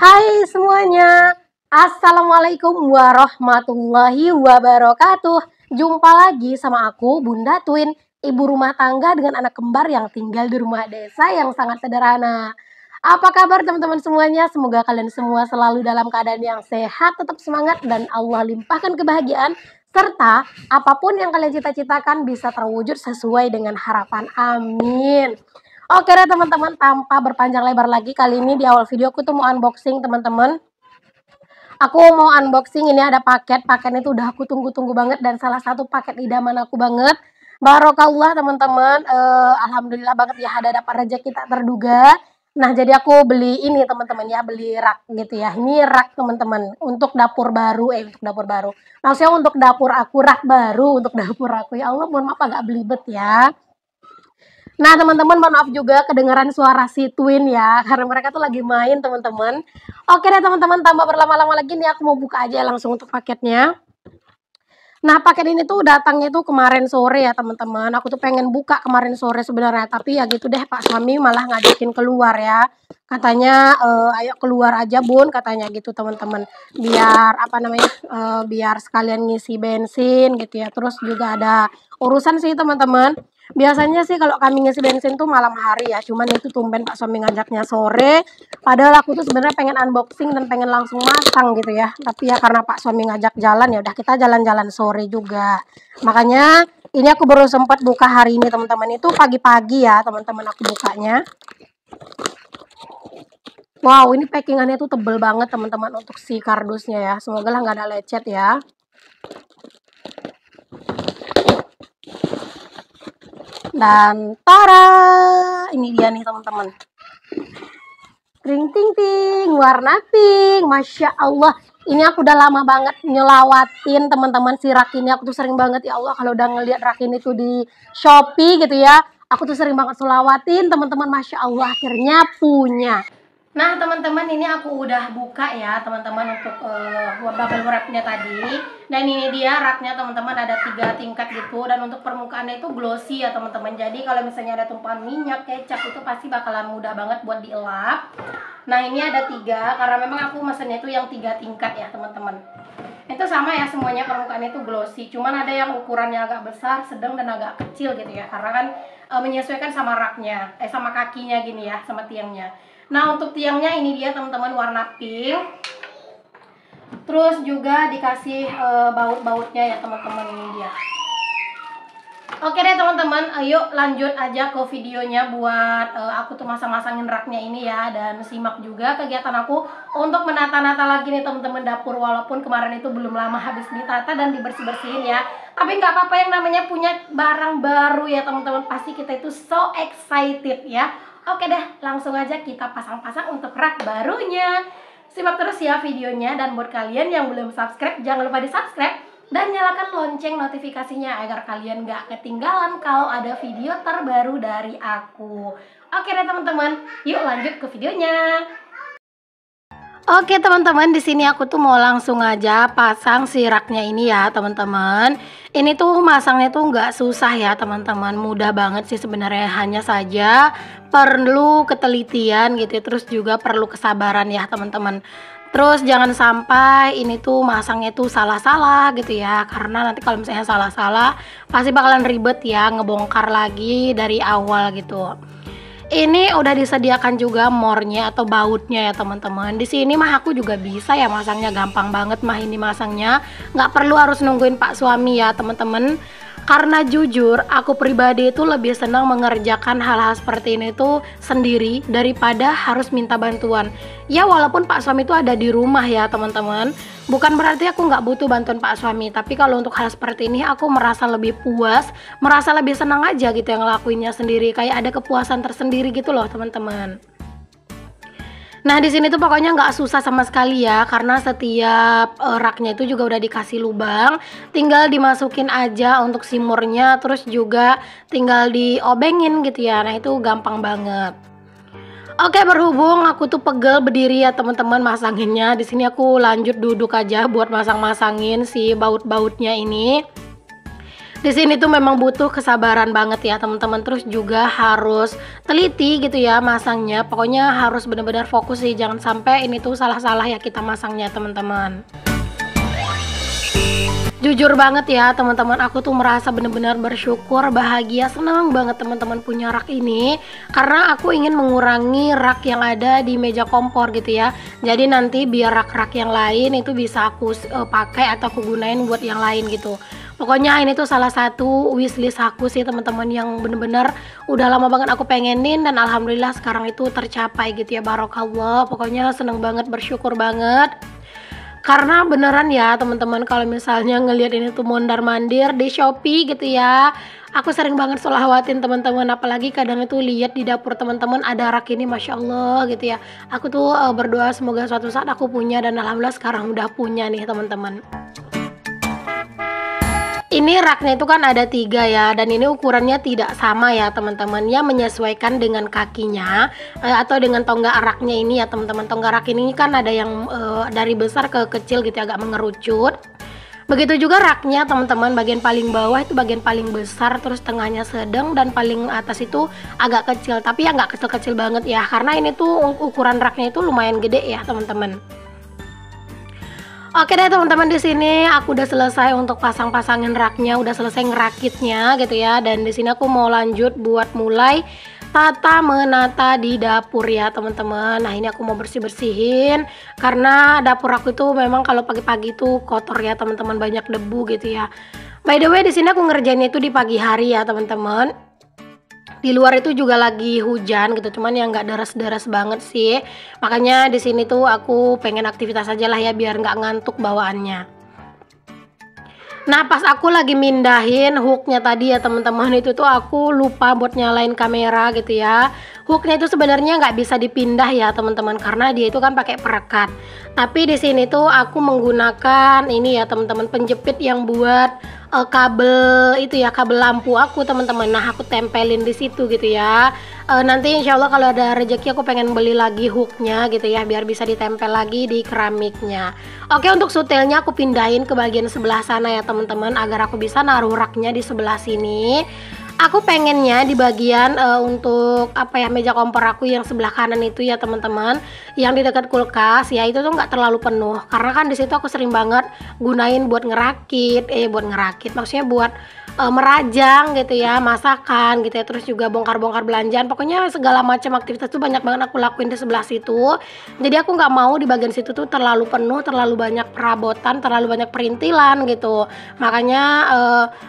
Hai semuanya, Assalamualaikum warahmatullahi wabarakatuh. Jumpa lagi sama aku, Bunda Twin, ibu rumah tangga dengan anak kembar yang tinggal di rumah desa yang sangat sederhana. Apa kabar teman-teman semuanya? Semoga kalian semua selalu dalam keadaan yang sehat, tetap semangat, dan Allah limpahkan kebahagiaan, serta apapun yang kalian cita-citakan bisa terwujud sesuai dengan harapan. Amin. Oke deh teman-teman, tanpa berpanjang lebar lagi, kali ini di awal video aku tuh mau unboxing teman-teman. Aku mau unboxing, ini ada paketnya tuh udah aku tunggu-tunggu banget, dan salah satu paket idaman aku banget. Barokallah teman-teman, alhamdulillah banget ya, ada dapat rezeki tak terduga. Nah jadi aku beli ini teman-teman ya, beli rak gitu ya. Ini rak teman-teman untuk dapur baru, maksudnya untuk dapur aku, rak baru untuk dapur aku. Ya Allah, mohon maaf agak belibet ya. Nah teman-teman, mohon maaf juga kedengaran suara si Twin ya, karena mereka tuh lagi main teman-teman. Oke deh teman-teman, tanpa berlama-lama lagi nih aku mau buka aja langsung untuk paketnya. Nah paket ini tuh datangnya tuh kemarin sore ya teman-teman. Aku tuh pengen buka kemarin sore sebenarnya, tapi ya gitu deh, Pak suami malah ngajakin keluar ya. Katanya ayo keluar aja Bun, katanya gitu teman-teman. Biar apa namanya, biar sekalian ngisi bensin gitu ya. Terus juga ada urusan sih teman-teman. Biasanya sih kalau kami ngisi bensin tuh malam hari ya, cuman itu tumben Pak suami ngajaknya sore. Padahal aku tuh sebenarnya pengen unboxing dan pengen langsung masang gitu ya. Tapi ya karena Pak suami ngajak jalan, ya udah kita jalan-jalan sore juga. Makanya ini aku baru sempat buka hari ini teman-teman, itu pagi-pagi ya teman-teman aku bukanya. Wow, ini packingannya tuh tebel banget teman-teman untuk si kardusnya ya. Semoga lah nggak ada lecet ya. Dan tara, ini dia nih teman-teman. Ring ting ting, warna pink, masya Allah. Ini aku udah lama banget nyelawatin teman-teman si rak ini. Aku tuh sering banget ya Allah kalau udah ngeliat rak ini tuh di Shopee gitu ya. Aku tuh sering banget selawatin teman-teman, masya Allah akhirnya punya. Nah teman-teman, ini aku udah buka ya teman-teman untuk bubble wrapnya tadi. Dan ini dia raknya teman-teman, ada 3 tingkat gitu. Dan untuk permukaannya itu glossy ya teman-teman. Jadi kalau misalnya ada tumpahan minyak, kecap, itu pasti bakalan mudah banget buat dielap. Nah ini ada 3, karena memang aku mesennya itu yang 3 tingkat ya teman-teman. Itu sama ya semuanya, permukaannya itu glossy. Cuman ada yang ukurannya agak besar, sedang, dan agak kecil gitu ya. Karena kan menyesuaikan sama raknya, sama kakinya gini ya, sama tiangnya. Nah untuk tiangnya ini dia teman-teman, warna pink. Terus juga dikasih baut-bautnya ya teman-teman, ini dia. Oke deh teman-teman, ayo lanjut aja ke videonya buat aku tuh masang-masangin raknya ini ya. Dan simak juga kegiatan aku untuk menata-nata lagi nih teman-teman dapur. Walaupun kemarin itu belum lama habis ditata dan dibersih-bersihin ya, tapi nggak apa-apa, yang namanya punya barang baru ya teman-teman, pasti kita itu so excited ya. Oke deh, langsung aja kita pasang-pasang untuk rak barunya. Simak terus ya videonya, dan buat kalian yang belum subscribe, jangan lupa di subscribe dan nyalakan lonceng notifikasinya agar kalian gak ketinggalan kalau ada video terbaru dari aku. Oke deh teman-teman, yuk lanjut ke videonya. Oke teman-teman, di sini aku tuh mau langsung aja pasang si raknya ini ya teman-teman. Ini tuh masangnya tuh nggak susah ya teman-teman, mudah banget sih sebenarnya. Hanya saja perlu ketelitian gitu, terus juga perlu kesabaran ya teman-teman. Terus jangan sampai ini tuh masangnya tuh salah-salah gitu ya, karena nanti kalau misalnya salah-salah pasti bakalan ribet ya, ngebongkar lagi dari awal gitu. Ini udah disediakan juga mornya atau bautnya ya teman-teman. Di sini mah aku juga bisa ya masangnya, gampang banget mah ini masangnya. Nggak perlu harus nungguin Pak suami ya teman-teman. Karena jujur aku pribadi itu lebih senang mengerjakan hal-hal seperti ini tuh sendiri daripada harus minta bantuan. Ya walaupun Pak suami itu ada di rumah ya teman-teman, bukan berarti aku nggak butuh bantuan Pak suami. Tapi kalau untuk hal seperti ini aku merasa lebih puas, merasa lebih senang aja gitu yang ngelakuinnya sendiri. Kayak ada kepuasan tersendiri gitu loh teman-teman. Nah di sini tuh pokoknya nggak susah sama sekali ya, karena setiap raknya itu juga udah dikasih lubang, tinggal dimasukin aja untuk simurnya, terus juga tinggal diobengin gitu ya. Nah itu gampang banget. Oke, berhubung aku tuh pegel berdiri ya teman-teman masanginnya, di sini aku lanjut duduk aja buat masang-masangin si baut-bautnya ini. Di sini tuh memang butuh kesabaran banget ya teman-teman, terus juga harus teliti gitu ya masangnya. Pokoknya harus benar-benar fokus sih, jangan sampai ini tuh salah-salah ya kita masangnya teman-teman. Jujur banget ya teman-teman, aku tuh merasa benar-benar bersyukur, bahagia, senang banget teman-teman punya rak ini, karena aku ingin mengurangi rak yang ada di meja kompor gitu ya. Jadi nanti biar rak-rak yang lain itu bisa aku pakai atau aku gunain buat yang lain gitu. Pokoknya ini tuh salah satu wishlist aku sih teman-teman, yang bener-bener udah lama banget aku pengenin, dan alhamdulillah sekarang itu tercapai gitu ya, barokallah. Pokoknya seneng banget, bersyukur banget. Karena beneran ya teman-teman, kalau misalnya ngelihat ini tuh mondar-mandir di Shopee gitu ya, aku sering banget solawatin teman-teman, apalagi kadang itu lihat di dapur teman-teman ada rak ini, masya Allah gitu ya. Aku tuh berdoa semoga suatu saat aku punya, dan alhamdulillah sekarang udah punya nih teman-teman. Ini raknya itu kan ada 3 ya, dan ini ukurannya tidak sama ya teman-teman, ya menyesuaikan dengan kakinya atau dengan tonggak raknya ini ya teman-teman. Tonggak rak ini kan ada yang dari besar ke kecil gitu ya, agak mengerucut. Begitu juga raknya teman-teman, bagian paling bawah itu bagian paling besar, terus tengahnya sedang, dan paling atas itu agak kecil, tapi ya nggak kecil-kecil banget ya, karena ini tuh ukuran raknya itu lumayan gede ya teman-teman. Oke deh teman-teman, di sini aku udah selesai untuk pasang-pasangin raknya, udah selesai ngerakitnya gitu ya. Dan di sini aku mau lanjut buat mulai tata menata di dapur ya teman-teman. Nah ini aku mau bersih-bersihin, karena dapur aku itu memang kalau pagi-pagi itu kotor ya teman-teman, banyak debu gitu ya. By the way, di sini aku ngerjainnya itu di pagi hari ya teman-teman. Di luar itu juga lagi hujan gitu, cuman yang nggak deras-deras banget sih. Makanya di sini tuh aku pengen aktivitas aja lah ya, biar nggak ngantuk bawaannya. Nah pas aku lagi mindahin hooknya tadi ya teman-teman, itu tuh aku lupa buat nyalain kamera gitu ya. Hooknya itu sebenarnya nggak bisa dipindah ya teman-teman, karena dia itu kan pakai perekat. Tapi di sini tuh aku menggunakan ini ya teman-teman, penjepit yang buat kabel itu ya, kabel lampu aku teman-teman. Nah aku tempelin di situ gitu ya. Nanti insya Allah kalau ada rezeki aku pengen beli lagi hooknya gitu ya, biar bisa ditempel lagi di keramiknya. Oke, untuk sutelnya aku pindahin ke bagian sebelah sana ya teman-teman, agar aku bisa naruh raknya di sebelah sini. Aku pengennya di bagian untuk apa ya, meja kompor aku yang sebelah kanan itu ya teman-teman, yang di dekat kulkas ya, itu tuh nggak terlalu penuh, karena kan di situ aku sering banget gunain buat ngerakit, maksudnya buat merajang gitu ya, masakan gitu ya, terus juga bongkar-bongkar belanjaan. Pokoknya segala macam aktivitas tuh banyak banget aku lakuin di sebelah situ. Jadi aku nggak mau di bagian situ tuh terlalu penuh, terlalu banyak perabotan, terlalu banyak perintilan gitu. Makanya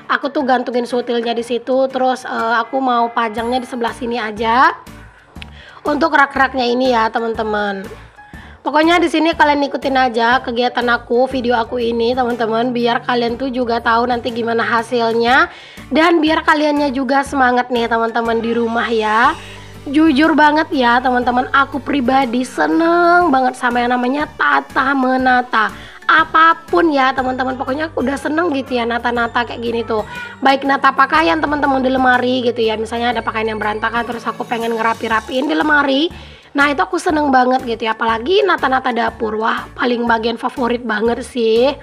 aku tuh gantungin sutilnya di situ, terus aku mau pajangnya di sebelah sini aja untuk rak-raknya ini ya teman-teman. Pokoknya di sini kalian ikutin aja kegiatan aku, video aku ini teman-teman, biar kalian tuh juga tahu nanti gimana hasilnya, dan biar kaliannya juga semangat nih teman-teman di rumah ya. Jujur banget ya teman-teman, aku pribadi seneng banget sama yang namanya tata menata. Apapun ya teman-teman, pokoknya aku udah seneng gitu ya nata-nata kayak gini tuh. Baik nata pakaian teman-teman di lemari gitu ya, misalnya ada pakaian yang berantakan terus aku pengen ngerapi-rapiin di lemari. Nah itu aku seneng banget gitu ya, apalagi nata-nata dapur, wah paling bagian favorit banget sih.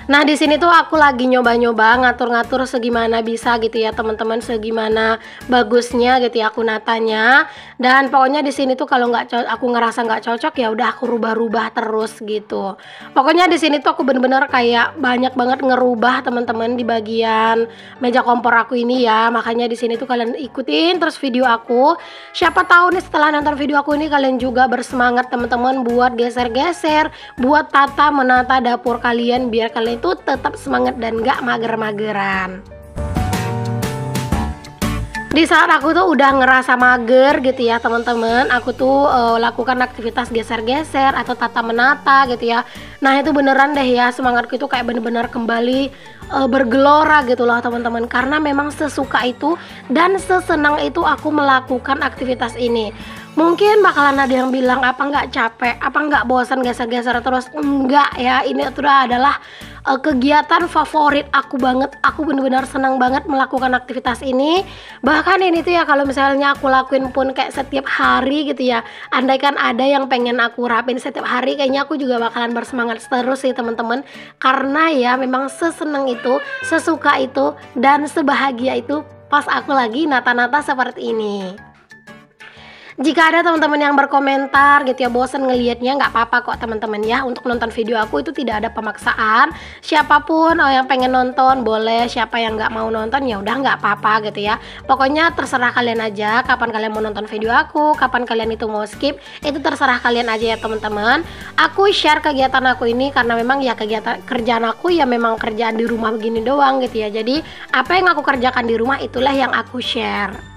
Nah di sini tuh aku lagi nyoba-nyoba ngatur-ngatur segimana bisa gitu ya teman-teman, segimana bagusnya gitu ya aku natanya. Dan pokoknya di sini tuh kalau aku ngerasa nggak cocok ya udah aku rubah-rubah terus gitu. Pokoknya di sini tuh aku bener-bener kayak banyak banget ngerubah teman-teman di bagian meja kompor aku ini ya. Makanya di sini tuh kalian ikutin terus video aku. Siapa tahu nih setelah nonton video aku ini kalian juga bersemangat teman-teman buat geser-geser, buat tata menata dapur kalian, biar kalian itu tetap semangat dan gak mager-mageran. Di saat aku tuh udah ngerasa mager gitu ya teman-teman, aku tuh lakukan aktivitas geser-geser atau tata menata gitu ya. Nah itu beneran deh ya, semangatku itu kayak bener-bener kembali bergelora gitu loh teman-teman, karena memang sesuka itu dan sesenang itu aku melakukan aktivitas ini. Mungkin bakalan ada yang bilang, apa nggak capek, apa nggak bosan geser-geser terus? Enggak ya, ini tuh adalah kegiatan favorit aku banget. Aku bener-bener senang banget melakukan aktivitas ini. Bahkan ini tuh ya, kalau misalnya aku lakuin pun kayak setiap hari gitu ya, andaikan ada yang pengen aku rapin setiap hari, kayaknya aku juga bakalan bersemangat terus sih teman-teman. Karena ya memang seseneng itu, sesuka itu, dan sebahagia itu pas aku lagi nata-nata seperti ini. Jika ada teman-teman yang berkomentar gitu ya, bosen ngelihatnya, nggak apa-apa kok teman-teman ya. Untuk nonton video aku itu tidak ada pemaksaan. Siapapun yang pengen nonton boleh, siapa yang nggak mau nonton ya udah nggak apa-apa gitu ya. Pokoknya terserah kalian aja kapan kalian mau nonton video aku, kapan kalian itu mau skip, itu terserah kalian aja ya teman-teman. Aku share kegiatan aku ini karena memang ya kegiatan kerjaan aku ya memang kerjaan di rumah begini doang gitu ya. Jadi apa yang aku kerjakan di rumah itulah yang aku share.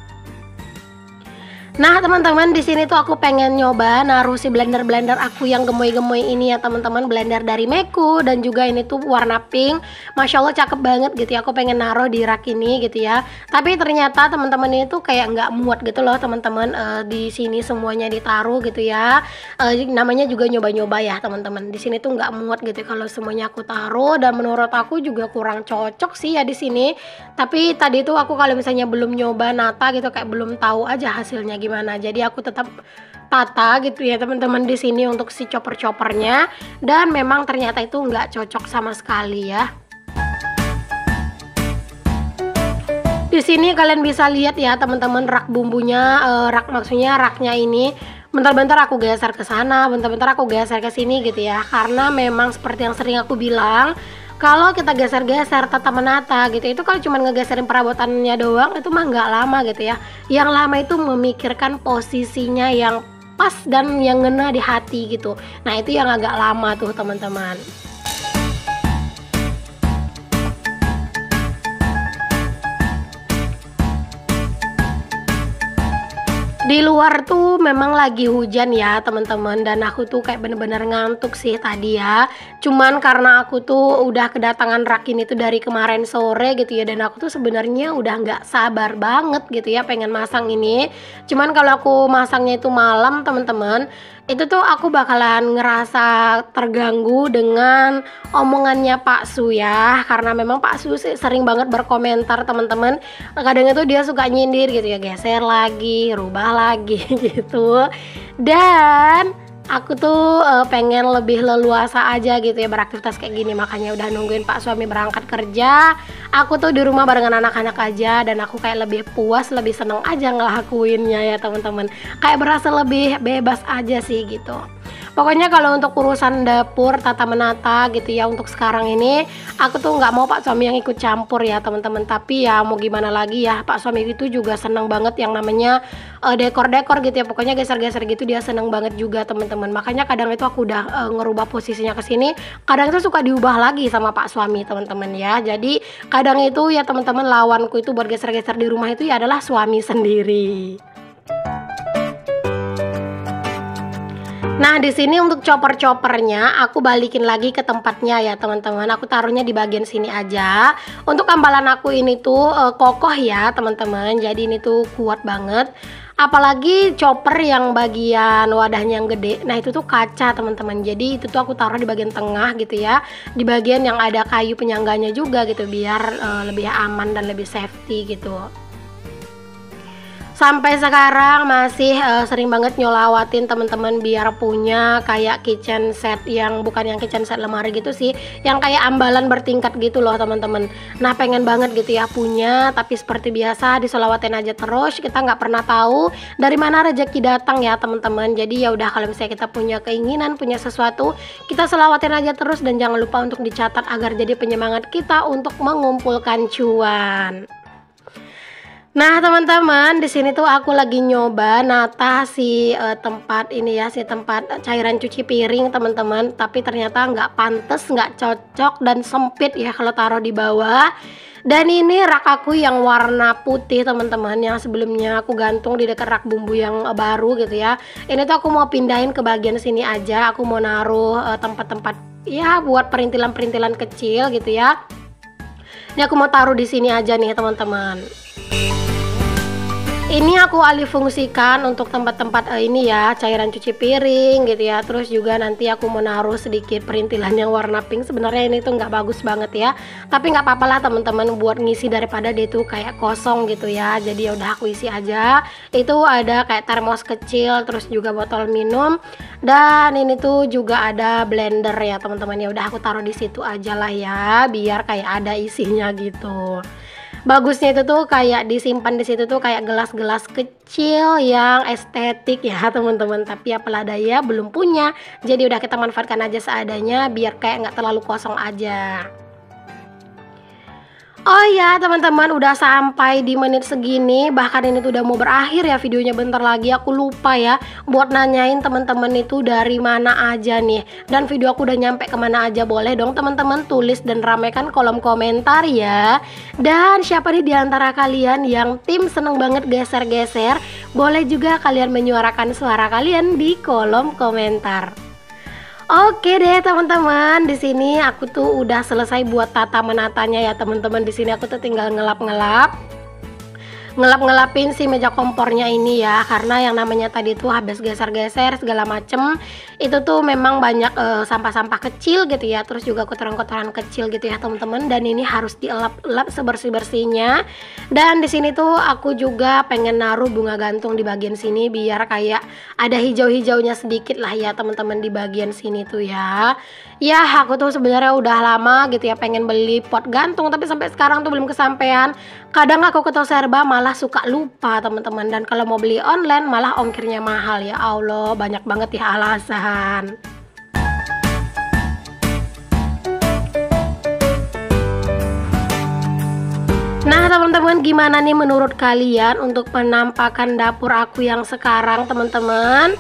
Nah teman-teman, di sini tuh aku pengen nyoba naruh si blender aku yang gemoy-gemoy ini ya teman-teman, blender dari Meku, dan juga ini tuh warna pink. Masya Allah cakep banget gitu ya. Aku pengen naruh di rak ini gitu ya. Tapi ternyata teman-teman ini tuh kayak nggak muat gitu loh teman-teman. Di sini semuanya ditaruh gitu ya. Namanya juga nyoba-nyoba ya teman-teman. Di sini tuh nggak muat gitu kalau semuanya aku taruh, dan menurut aku juga kurang cocok sih ya di sini. Tapi tadi tuh aku kalau misalnya belum nyoba nata gitu, kayak belum tahu aja hasilnya gimana. Jadi aku tetap tata gitu ya teman-teman di sini untuk si chopper-choppernya, dan memang ternyata itu nggak cocok sama sekali ya. Di sini kalian bisa lihat ya teman-teman rak bumbunya, rak maksudnya raknya ini. Bentar-bentar aku geser ke sana, bentar-bentar aku geser ke sini gitu ya. Karena memang seperti yang sering aku bilang, kalau kita geser-geser tata menata gitu, itu kalau cuma ngegeserin perabotannya doang itu mah nggak lama gitu ya. Yang lama itu memikirkan posisinya yang pas dan yang ngena di hati gitu. Nah itu yang agak lama tuh teman-teman. Di luar tuh memang lagi hujan ya teman-teman, dan aku tuh kayak bener-bener ngantuk sih tadi ya. Cuman karena aku tuh udah kedatangan rak ini tuh dari kemarin sore gitu ya, dan aku tuh sebenarnya udah nggak sabar banget gitu ya pengen masang ini. Cuman kalau aku masangnya itu malam teman-teman, itu tuh aku bakalan ngerasa terganggu dengan omongannya Pak Su ya, karena memang Pak Su sering banget berkomentar teman-teman. Kadang itu dia suka nyindir gitu ya, geser lagi, rubah lagi gitu. Dan aku tuh pengen lebih leluasa aja gitu ya beraktivitas kayak gini, makanya udah nungguin Pak suami berangkat kerja. Aku tuh di rumah barengan anak-anak aja, dan aku kayak lebih puas, lebih seneng aja ngelakuinnya ya teman-teman. Kayak berasa lebih bebas aja sih gitu. Pokoknya kalau untuk urusan dapur tata menata gitu ya, untuk sekarang ini aku tuh nggak mau Pak suami yang ikut campur ya teman-teman. Tapi ya mau gimana lagi ya, Pak suami itu juga seneng banget yang namanya dekor-dekor gitu ya. Pokoknya geser-geser gitu dia seneng banget juga teman-teman. Makanya kadang itu aku udah ngerubah posisinya ke sini, kadang itu suka diubah lagi sama Pak suami teman-teman ya. Jadi kadang itu ya teman-teman, lawanku itu buat geser-geser di rumah itu ya adalah suami sendiri. Nah di sini untuk chopper-choppernya aku balikin lagi ke tempatnya ya teman-teman. Aku taruhnya di bagian sini aja. Untuk ambalan aku ini tuh kokoh ya teman-teman. Jadi ini tuh kuat banget. Apalagi chopper yang bagian wadahnya yang gede. Nah itu tuh kaca teman-teman. Jadi itu tuh aku taruh di bagian tengah gitu ya. Di bagian yang ada kayu penyangganya juga gitu, biar lebih aman dan lebih safety gitu. Sampai sekarang masih sering banget nyolawatin teman-teman biar punya kayak kitchen set, yang bukan yang kitchen set lemari gitu sih, yang kayak ambalan bertingkat gitu loh teman-teman. Nah pengen banget gitu ya punya, tapi seperti biasa disolawatin aja terus, kita nggak pernah tahu dari mana rezeki datang ya teman-teman. Jadi ya udah, kalau misalnya kita punya keinginan, punya sesuatu, kita solawatin aja terus, dan jangan lupa untuk dicatat agar jadi penyemangat kita untuk mengumpulkan cuan. Nah teman-teman, di sini tuh aku lagi nyoba nata si tempat ini ya, si tempat cairan cuci piring teman-teman. Tapi ternyata nggak pantas, nggak cocok, dan sempit ya kalau taruh di bawah. Dan ini rak aku yang warna putih teman-teman, yang sebelumnya aku gantung di dekat rak bumbu yang baru gitu ya. Ini tuh aku mau pindahin ke bagian sini aja. Aku mau naruh tempat-tempat ya buat perintilan-perintilan kecil gitu ya. Ini aku mau taruh di sini aja nih teman-teman. Ini aku alih fungsikan untuk tempat-tempat ini ya, cairan cuci piring gitu ya. Terus juga nanti aku mau naruh sedikit perintilan yang warna pink. Sebenarnya ini tuh nggak bagus banget ya, tapi nggak apa-apa lah teman-teman, buat ngisi daripada dia tuh kayak kosong gitu ya. Jadi ya udah aku isi aja. Itu ada kayak termos kecil, terus juga botol minum, dan ini tuh juga ada blender ya teman-teman. Ya udah aku taruh di situ aja lah ya, biar kayak ada isinya gitu. Bagusnya itu tuh kayak disimpan di situ tuh kayak gelas-gelas kecil yang estetik ya teman-teman. Tapi apalah daya, belum punya. Jadi udah kita manfaatkan aja seadanya biar kayak nggak terlalu kosong aja. Oh ya teman-teman, udah sampai di menit segini, bahkan ini tuh udah mau berakhir ya videonya, bentar lagi. Aku lupa ya buat nanyain teman-teman itu dari mana aja nih, dan video aku udah nyampe kemana aja. Boleh dong teman-teman tulis dan ramaikan kolom komentar ya. Dan siapa nih diantara kalian yang tim seneng banget geser-geser, boleh juga kalian menyuarakan suara kalian di kolom komentar. Oke deh teman-teman, di sini aku tuh udah selesai buat tata menatanya ya teman-teman. Di sini aku tuh tinggal ngelapin si meja kompornya ini ya, karena yang namanya tadi tuh habis geser-geser segala macem, itu tuh memang banyak sampah-sampah kecil gitu ya, terus juga kotoran-kotoran kecil gitu ya teman-teman, dan ini harus dielap-elap sebersih-bersihnya. Dan di sini tuh aku juga pengen naruh bunga gantung di bagian sini biar kayak ada hijau-hijaunya sedikit lah ya teman-teman di bagian sini tuh ya. Ya aku tuh sebenarnya udah lama gitu ya pengen beli pot gantung, tapi sampai sekarang tuh belum kesampaian. Kadang aku ke toko serba malah suka lupa teman-teman, dan kalau mau beli online malah ongkirnya mahal. Ya Allah, banyak banget ya alasan. Nah teman-teman, gimana nih menurut kalian untuk penampakan dapur aku yang sekarang teman-teman?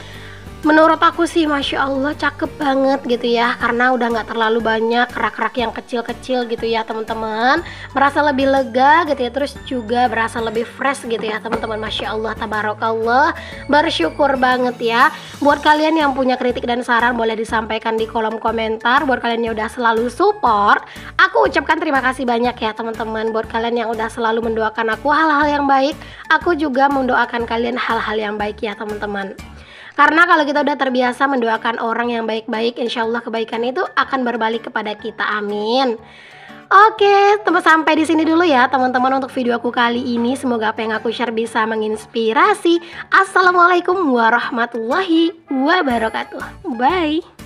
Menurut aku sih Masya Allah cakep banget gitu ya, karena udah nggak terlalu banyak rak-rak yang kecil-kecil gitu ya teman-teman. Merasa lebih lega gitu ya, terus juga berasa lebih fresh gitu ya teman-teman. Masya Allah, tabarakallah, bersyukur banget ya. Buat kalian yang punya kritik dan saran boleh disampaikan di kolom komentar. Buat kalian yang udah selalu support, aku ucapkan terima kasih banyak ya teman-teman. Buat kalian yang udah selalu mendoakan aku hal-hal yang baik, aku juga mendoakan kalian hal-hal yang baik ya teman-teman. Karena kalau kita udah terbiasa mendoakan orang yang baik-baik, insya Allah kebaikan itu akan berbalik kepada kita. Amin. Oke, sampai di sini dulu ya teman-teman untuk video aku kali ini. Semoga apa yang aku share bisa menginspirasi. Assalamualaikum warahmatullahi wabarakatuh. Bye.